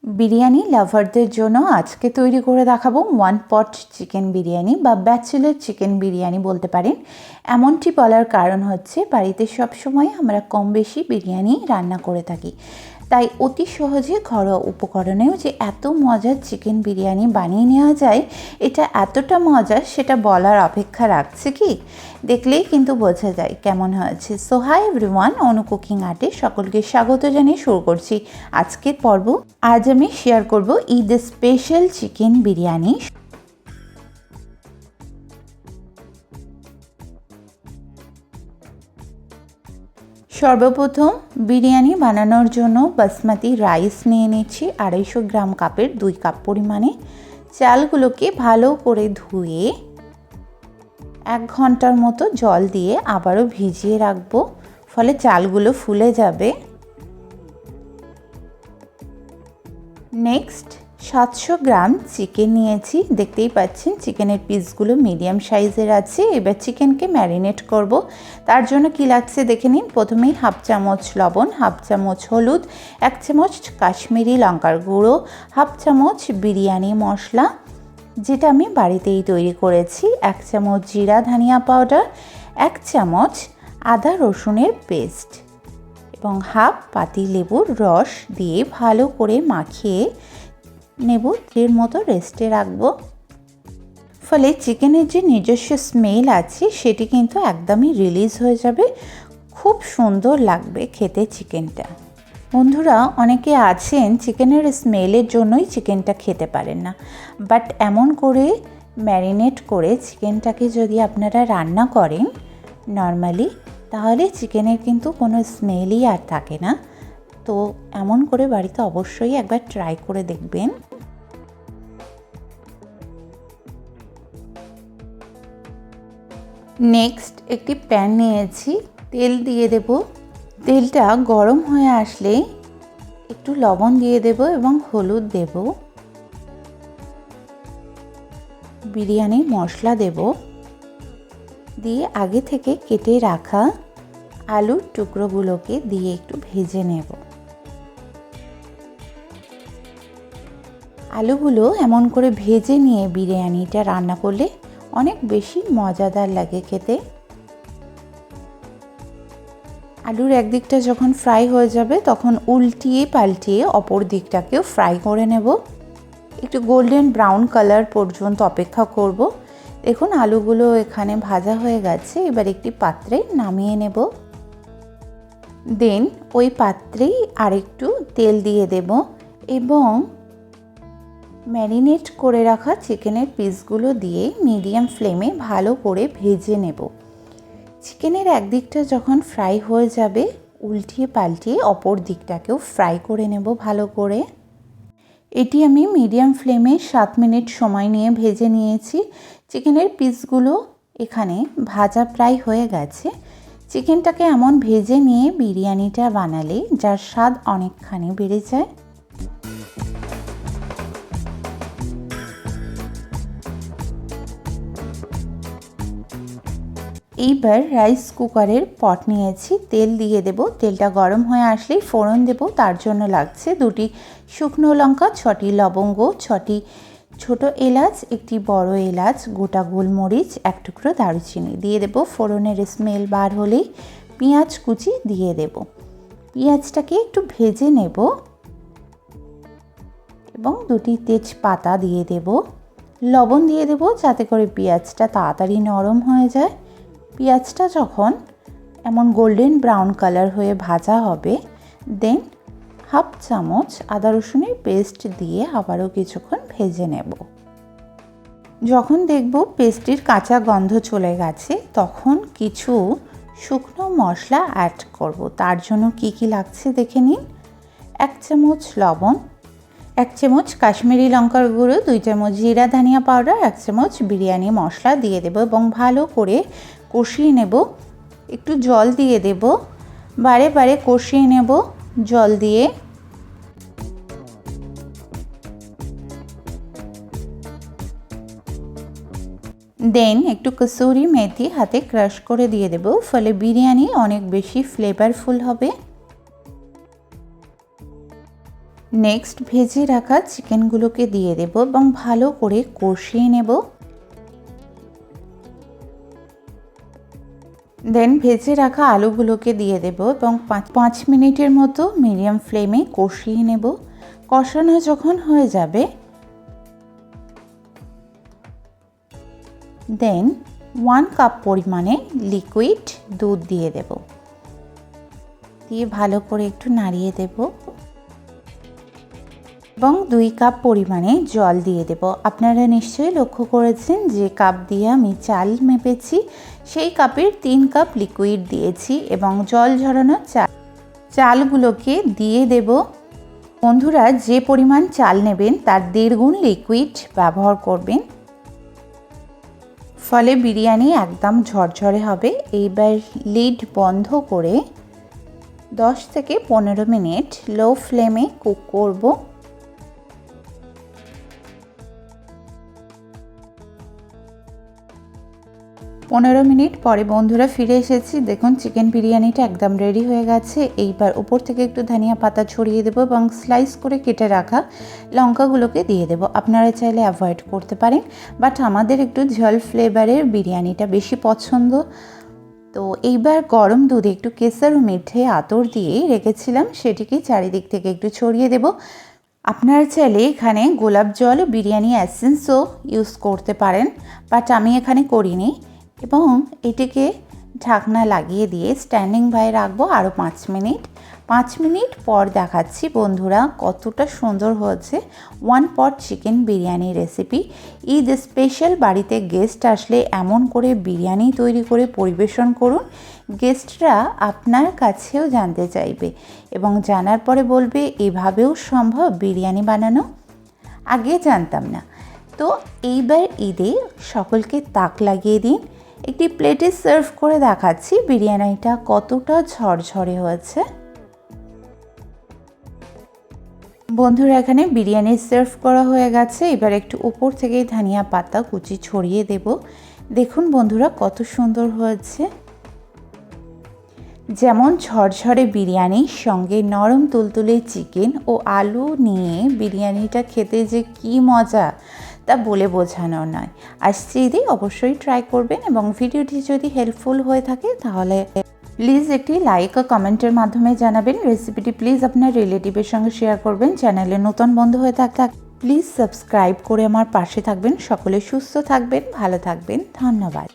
বিরিয়ানি লাভারদের জন্য আজকে তৈরি করে দেখাবো ওয়ান পট চিকেন বিরিয়ানি বা ব্যাচেলার চিকেন বিরিয়ানি বলতে পারেন। এমনটি বলার কারণ হচ্ছে বাড়িতে সবসময় আমরা কম বেশি বিরিয়ানি রান্না করে থাকি, তাই অতি সহজে ঘরোয়া উপকরণেও যে এত মজার চিকেন বিরিয়ানি বানিয়ে নেওয়া যায়, এটা এতটা মজার সেটা বলার অপেক্ষা রাখছে কি, দেখলেই কিন্তু বোঝা যায় কেমন হয়েছে। সো হাই এভরিওয়ান, অনু কুকিং আর্টে সকলকে স্বাগত জানিয়ে শুরু করছি আজকের পর্ব। আজ আমি শেয়ার করব ঈদ স্পেশাল চিকেন বিরিয়ানি। সর্বপ্রথম বিরিয়ানি বানানোর জন্য বাসমতি রাইস নিয়ে নিচ্ছি 250 গ্রাম কাপের 2 কাপ পরিমাণে। চালগুলোকে ভালো করে ধুয়ে 1 ঘন্টার মতো জল দিয়ে আবারও ভিজিয়ে রাখবো, ফলে চালগুলো ফুলে যাবে। নেক্সট 700 গ্রাম চিকেন নিয়েছি, দেখতেই পাচ্ছেন চিকেনের পিসগুলো মিডিয়াম সাইজের আছে। এবার চিকেনকে ম্যারিনেট করব, তার জন্য কি লাগছে দেখে নিন। প্রথমেই 1/2 চামচ লবণ, 1/2 চামচ হলুদ, 1 চামচ কাশ্মীরি লঙ্কার গুঁড়ো, 1/2 চামচ বিরিয়ানি মশলা যেটা আমি বাড়িতেই তৈরি করেছি, 1 চামচ জিরা ধনিয়া পাউডার, 1 চামচ আদা রসুনের পেস্ট এবং 1/2 পাতি লেবুর রস দিয়ে ভালো করে মাখিয়ে নেব। এর মতো রেস্টে রাখবো, ফলে চিকেনের যে নিজস্ব স্মেল আছে সেটি কিন্তু একদমই রিলিজ হয়ে যাবে। খুব সুন্দর লাগবে খেতে চিকেনটা। বন্ধুরা, অনেকে আছেন চিকেনের স্মেলের জন্যই চিকেনটা খেতে পারেন না, বাট এমন করে ম্যারিনেট করে চিকেনটাকে যদি আপনারা রান্না করেন নর্মালি, তাহলে চিকেনের কিন্তু কোনো স্মেলই আর থাকে না। তো এমন করে বাড়িতে অবশ্যই একবার ট্রাই করে দেখবেন। নেক্সট একটি প্যান নিয়েছি, তেল দিয়ে দেব। তেলটা গরম হয়ে আসলে একটু লবণ দিয়ে দেব এবং হলুদ দেব, বিরিয়ানি মশলা দেব, দিয়ে আগে থেকে কেটে রাখা আলুর টুকরোগুলোকে দিয়ে একটু ভেজে নেব। আলুগুলো এমন করে ভেজে নিয়ে বিরিয়ানিটা রান্না করলে অনেক বেশি মজাদার লাগে খেতে। আলুর একদিকটা যখন ফ্রাই হয়ে যাবে তখন উল্টিয়ে পাল্টিয়ে অপর দিকটাকেও ফ্রাই করে নেব। একটু গোল্ডেন ব্রাউন কালার পর্যন্ত অপেক্ষা করব। দেখুন আলুগুলো এখানে ভাজা হয়ে গেছে। এবার একটি পাত্রে নামিয়ে নেব। দেন ওই পাত্রেই আরেকটু তেল দিয়ে দেব এবং ম্যারিনেট করে রাখা চিকেনের পিসগুলো দিয়ে মিডিয়াম ফ্লেমে ভালো করে ভেজে নেব। চিকেনের একদিকটা যখন ফ্রাই হয়ে যাবে উল্টিয়ে পাল্টিয়ে অপর দিকটাকেও ফ্রাই করে নেব ভালো করে। এটি আমি মিডিয়াম ফ্লেমে 7 মিনিট সময় নিয়ে ভেজে নিয়েছি। চিকেনের পিসগুলো এখানে ভাজা প্রায় হয়ে গেছে। চিকেনটাকে এমন ভেজে নিয়ে বিরিয়ানিটা বানালে যার স্বাদ অনেকখানি বেড়ে যায়। এইবার রাইস কুকারের পট নিয়েছি, তেল দিয়ে দেব। তেলটা গরম হয়ে আসলেই ফোড়ন দেব। তার জন্য লাগছে 2টি শুকনো লঙ্কা, 6টি লবঙ্গ, 6টি ছোট এলাচ, একটি বড় এলাচ, গোটা গোলমরিচ, 1 টুকরো দারুচিনি দিয়ে দেব। ফোড়নের স্মেল বার হলেই পেঁয়াজ কুচি দিয়ে দেব। পেঁয়াজটাকে একটু ভেজে নেব এবং 2টি তেজপাতা দিয়ে দেব। লবণ দিয়ে দেব যাতে করে পেঁয়াজটা তাড়াতাড়ি নরম হয়ে যায়। পেঁয়াজটা যখন এমন গোল্ডেন ব্রাউন কালার হয়ে ভাজা হবে, দেন 1/2 চামচ আদা রসুনের পেস্ট দিয়ে আবারও কিছুক্ষণ ভেজে নেব। যখন দেখব পেস্টটির কাঁচা গন্ধ চলে গেছে তখন কিছু শুকনো মশলা অ্যাড করব। তার জন্য কি কি লাগছে দেখে নিন। 1 চামচ লবণ, 1 চামচ কাশ্মীরি লঙ্কার গুঁড়ো, 2 চামচ জিরা ধনিয়া পাউডার, 1 চামচ বিরিয়ানি মশলা দিয়ে দেব এবং ভালো করে কষিয়ে নেব। একটু জল দিয়ে দেব, বারে বারে কষিয়ে নেব জল দিয়ে। দেন একটু কসুরি মেথি হাতে ক্রাশ করে দিয়ে দেব, ফলে বিরিয়ানি অনেক বেশি ফ্লেভারফুল হবে। নেক্সট ভেজে রাখা চিকেনগুলোকে দিয়ে দেব এবং ভালো করে কষিয়ে নেব। দেন ভেজে রাখা আলুগুলোকে দিয়ে দেব এবং 5 মিনিটের মতো মিডিয়াম ফ্লেমে কষিয়ে নেব। কষানো যখন হয়ে যাবে দেন 1 কাপ পরিমাণে লিকুইড দুধ দিয়ে দেব, দিয়ে ভালো করে একটু নাড়িয়ে দেব এবং 2 কাপ পরিমাণে জল দিয়ে দেব। আপনারা নিশ্চয়ই লক্ষ্য করেছেন যে কাপ দিয়ে আমি চাল মেপেছি সেই কাপের 3 কাপ লিকুইড দিয়েছি এবং জল ঝরানো চালগুলোকে দিয়ে দেব। বন্ধুরা যে পরিমাণ চাল নেবেন তার 1.5 গুণ লিকুইড ব্যবহার করবেন, ফলে বিরিয়ানি একদম ঝরঝরে হবে। এইবার লিড বন্ধ করে 10 থেকে 15 মিনিট লো ফ্লেমে কুক করব। পনেরো মিনিট পরে বন্ধুরা ফিরে এসেছি। দেখুন চিকেন বিরিয়ানিটা একদম রেডি হয়ে গেছে। এইবার উপর থেকে একটু ধনিয়া পাতা ছড়িয়ে দেবো এবং স্লাইস করে কেটে রাখা লঙ্কাগুলোকে দিয়ে দেবো। আপনারা চাইলে অ্যাভয়েড করতে পারেন, বাট আমাদের একটু ঝাল ফ্লেভারের বিরিয়ানিটা বেশি পছন্দ। তো এইবার গরম দুধে একটু কেসার ও মিঠে আতর দিয়ে রেখেছিলাম, সেটিকে চারিদিক থেকে একটু ছড়িয়ে দেব। আপনারা চাইলে এখানে গোলাপ জল বিরিয়ানি এসেন্সও ইউজ করতে পারেন, বাট আমি এখানে করিনি। এবং এটিকে ঢাকনা লাগিয়ে দিয়ে স্ট্যান্ডিং বাই রাখবো আরও 5 মিনিট। 5 মিনিট পর দেখাচ্ছি বন্ধুরা কতটা সুন্দর হয়েছে 1 pot chicken biryani recipe. Eid special বাড়িতে গেস্ট আসলে এমন করে বিরিয়ানি তৈরি করে পরিবেশন করুন, গেস্টরা আপনার কাছেও জানতে চাইবে এবং জানার পরে বলবে এভাবেও সম্ভব বিরিয়ানি বানানো, আগে জানতাম না। তো এইবার ঈদে সকলকে তাক লাগিয়ে দিন। একটি প্লেটে সার্ভ করে দেখাচ্ছি বিরিয়ানিটা কতটা ঝরঝরে হয়েছে। বন্ধুরা এখানে বিরিয়ানি সার্ভ করা হয়ে গেছে। এবার একটু উপর থেকে ধনিয়া পাতা কুচি ছড়িয়ে দেব। দেখুন বন্ধুরা কত সুন্দর হয়েছে। যেমন ঝরঝরে বিরিয়ানির সঙ্গে নরম তুলতুলে চিকেন ও আলু নিয়ে বিরিয়ানিটা খেতে যে কি মজা তা বলে বোঝানো নয়। আসছে ঈদে অবশ্যই ট্রাই করবেন এবং ভিডিওটি যদি হেল্পফুল হয়ে থাকে তাহলে প্লিজ একটি লাইক ও কমেন্টের মাধ্যমে জানাবেন। রেসিপিটি প্লিজ আপনার রিলেটিভের সঙ্গে শেয়ার করবেন। চ্যানেলে নতুন বন্ধু হয়ে থাকলে প্লিজ সাবস্ক্রাইব করে আমার পাশে থাকবেন। সকলে সুস্থ থাকবেন, ভালো থাকবেন। ধন্যবাদ।